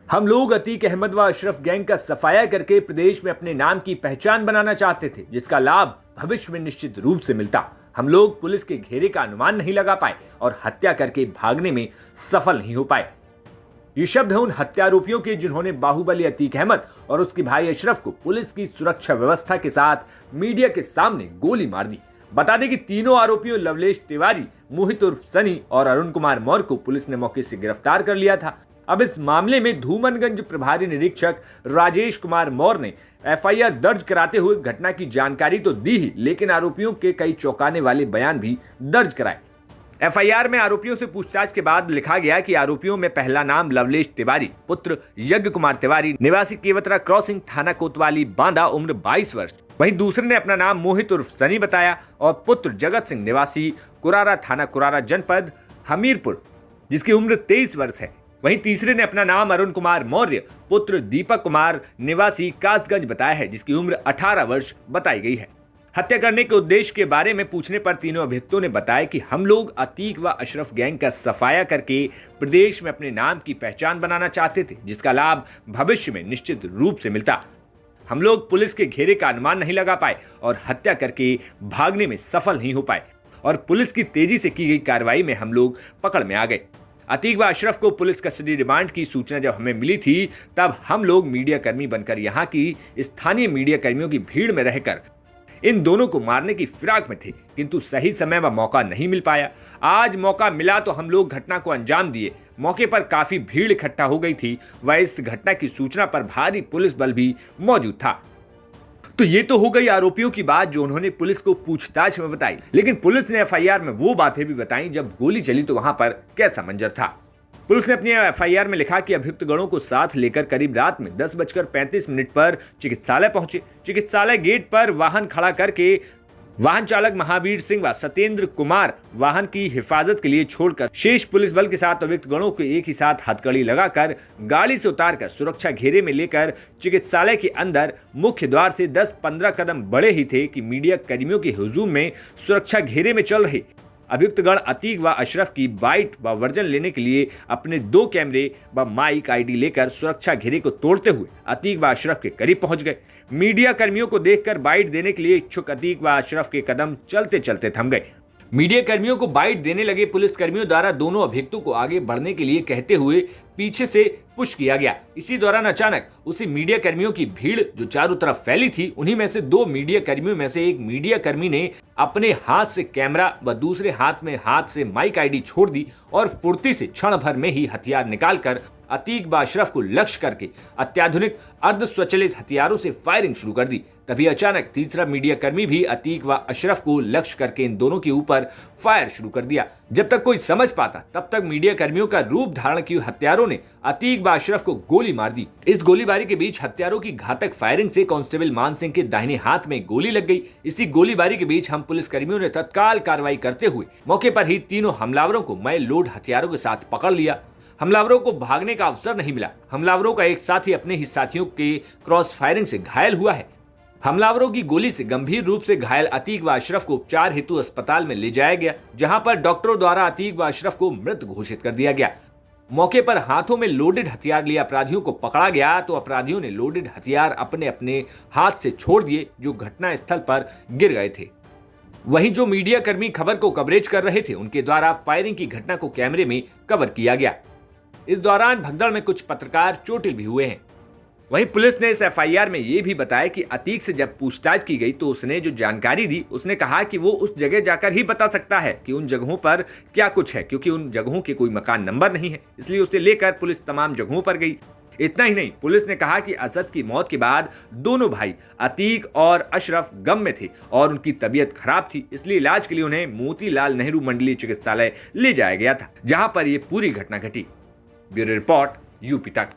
हम लोग अतीक अहमद व अशरफ गैंग का सफाया करके प्रदेश में अपने नाम की पहचान बनाना चाहते थे, जिसका लाभ भविष्य में निश्चित रूप से मिलता। हम लोग पुलिस के घेरे का अनुमान नहीं लगा पाए और हत्या करके भागने में सफल नहीं हो पाए। ये शब्द है उन हत्यारोपियों के जिन्होंने बाहुबली अतीक अहमद और उसके भाई अशरफ को पुलिस की सुरक्षा व्यवस्था के साथ मीडिया के सामने गोली मार दी। बता दें कि तीनों आरोपियों लवलेश तिवारी, मोहित उर्फ सनी और अरुण कुमार मौर्य को पुलिस ने मौके से गिरफ्तार कर लिया था। अब इस मामले में धूमनगंज प्रभारी निरीक्षक राजेश कुमार मौर्य ने एफआईआर दर्ज कराते हुए घटना की जानकारी तो दी ही, लेकिन आरोपियों के कई चौंकाने वाले बयान भी दर्ज कराए। एफआईआर में आरोपियों से पूछताछ के बाद लिखा गया कि आरोपियों में पहला नाम लवलेश तिवारी पुत्र यज्ञ कुमार तिवारी निवासी केवतरा क्रॉसिंग थाना कोतवाली बांदा उम्र 22 वर्ष, वहीं दूसरे ने अपना नाम मोहित उर्फ सनी बताया और पुत्र जगत सिंह निवासी कुरारा थाना कुरारा जनपद हमीरपुर जिसकी उम्र 23 वर्ष है। वहीं तीसरे ने अपना नाम अरुण कुमार मौर्य पुत्र दीपक कुमार निवासी कासगंज बताया है, जिसकी उम्र 18 वर्ष बताई गई है। हत्या करने के उद्देश्य के बारे में पूछने पर तीनों अभियुक्तों ने बताया कि हम लोग अतीक व अशरफ गैंग का सफाया करके प्रदेश में अपने नाम की पहचान बनाना चाहते थे, जिसका लाभ भविष्य में निश्चित रूप से मिलता। हम लोग पुलिस के घेरे का अनुमान नहीं लगा पाए और हत्या करके भागने में सफल नहीं हो पाए और पुलिस की तेजी से की गई कार्रवाई में हम लोग पकड़ में आ गए। अतीक व अशरफ को पुलिस कस्टडी रिमांड की सूचना जब हमें मिली थी, तब हम लोग मीडिया कर्मी बनकर यहाँ की स्थानीय मीडिया कर्मियों की भीड़ में रहकर इन दोनों को मारने की फिराक में थे, किंतु सही समय व मौका नहीं मिल पाया। आज मौका मिला तो हम लोग घटना को अंजाम दिए। मौके पर काफी भीड़ इकट्ठा हो गई थी व इस घटना की सूचना पर भारी पुलिस बल भी मौजूद था। तो ये तो हो गई आरोपियों की बात जो उन्होंने पुलिस को पूछताछ में बताई, लेकिन पुलिस ने एफआईआर में वो बातें भी बताई जब गोली चली तो वहां पर कैसा मंजर था। पुलिस ने अपनी एफआईआर में लिखा कि अभियुक्त गणों को साथ लेकर करीब रात में 10:35 पर चिकित्सालय पहुंचे। चिकित्सालय गेट पर वाहन खड़ा करके वाहन चालक महावीर सिंह व सत्येंद्र कुमार वाहन की हिफाजत के लिए छोड़कर शेष पुलिस बल के साथ अभियुक्त गणों को एक ही साथ हथकड़ी लगाकर गाड़ी से उतारकर सुरक्षा घेरे में लेकर चिकित्सालय के अंदर मुख्य द्वार से 10-15 कदम बढ़े ही थे कि मीडिया कर्मियों के हुजूम में सुरक्षा घेरे में चल रहे अभियुक्त गण अतीक व अशरफ की बाइट व वर्जन लेने के लिए अपने 2 कैमरे व माइक आईडी लेकर सुरक्षा घेरे को तोड़ते हुए अतीक व अशरफ के करीब पहुंच गए। मीडिया कर्मियों को देखकर बाइट देने के लिए इच्छुक अतीक व अशरफ के कदम चलते चलते थम गए। मीडिया कर्मियों को बाइट देने लगे पुलिस कर्मियों द्वारा दोनों अभियुक्तों को आगे बढ़ने के लिए कहते हुए पीछे से पुश किया गया। इसी दौरान अचानक उसी मीडिया कर्मियों की भीड़ जो चारों तरफ फैली थी, उन्हीं में से 2 मीडिया कर्मियों में से एक मीडिया कर्मी ने अपने हाथ से कैमरा व दूसरे हाथ से माइक आईडी छोड़ दी और फुर्ती से क्षण भर में ही हथियार निकालकर अतीक व अशरफ को लक्ष्य करके अत्याधुनिक अर्धस्वचालित हथियारों से फायरिंग शुरू कर दी। तभी अचानक तीसरा मीडिया कर्मी भी अतीक व अशरफ को लक्ष्य करके इन दोनों के ऊपर फायर शुरू कर दिया। जब तक कोई समझ पाता तब तक मीडिया कर्मियों का रूप धारण किए हत्यारों ने अतीक व अशरफ को गोली मार दी। इस गोलीबारी के बीच हत्यारों की घातक फायरिंग से कांस्टेबल मान सिंह के दाहिने हाथ में गोली लग गई। इसी गोलीबारी के बीच हम पुलिस कर्मियों ने तत्काल कार्रवाई करते हुए मौके पर ही तीनों हमलावरों को मय लोड हथियारों के साथ पकड़ लिया। हमलावरों को भागने का अवसर नहीं मिला। हमलावरों का एक साथी अपने ही साथियों के क्रॉस फायरिंग से घायल हुआ है। हमलावरों की गोली से गंभीर रूप से घायल अतीक व अशरफ को उपचार हेतु अस्पताल में ले जाया गया, जहां पर डॉक्टरों द्वारा अतीक व अशरफ को मृत घोषित कर दिया गया। मौके पर हाथों में लोडेड हथियार लिए अपराधियों को पकड़ा गया तो अपराधियों ने लोडेड हथियार अपने अपने हाथ से छोड़ दिए जो घटना स्थल पर गिर गए थे। वहीं जो मीडिया कर्मी खबर को कवरेज कर रहे थे उनके द्वारा फायरिंग की घटना को कैमरे में कवर किया गया। इस दौरान भगदड़ में कुछ पत्रकार चोटिल भी हुए हैं। वहीं पुलिस ने इस एफआईआर में यह भी बताया कि अतीक से जब पूछताछ की गई तो उसने जो जानकारी दी, उसने कहा कि वो उस जगह जाकर ही बता सकता है कि उन जगहों पर क्या कुछ है, क्योंकि उन जगहों के कोई मकान नंबर नहीं है, इसलिए उसे लेकर पुलिस तमाम जगहों पर गई। इतना ही नहीं, पुलिस ने कहा कि असद की मौत के बाद दोनों भाई अतीक और अशरफ गम में थे और उनकी तबीयत खराब थी, इसलिए इलाज के लिए उन्हें मोतीलाल नेहरू मंडलीय चिकित्सालय ले जाया गया था, जहां पर यह पूरी घटना घटी। ब्यूरो रिपोर्ट यूपी तक।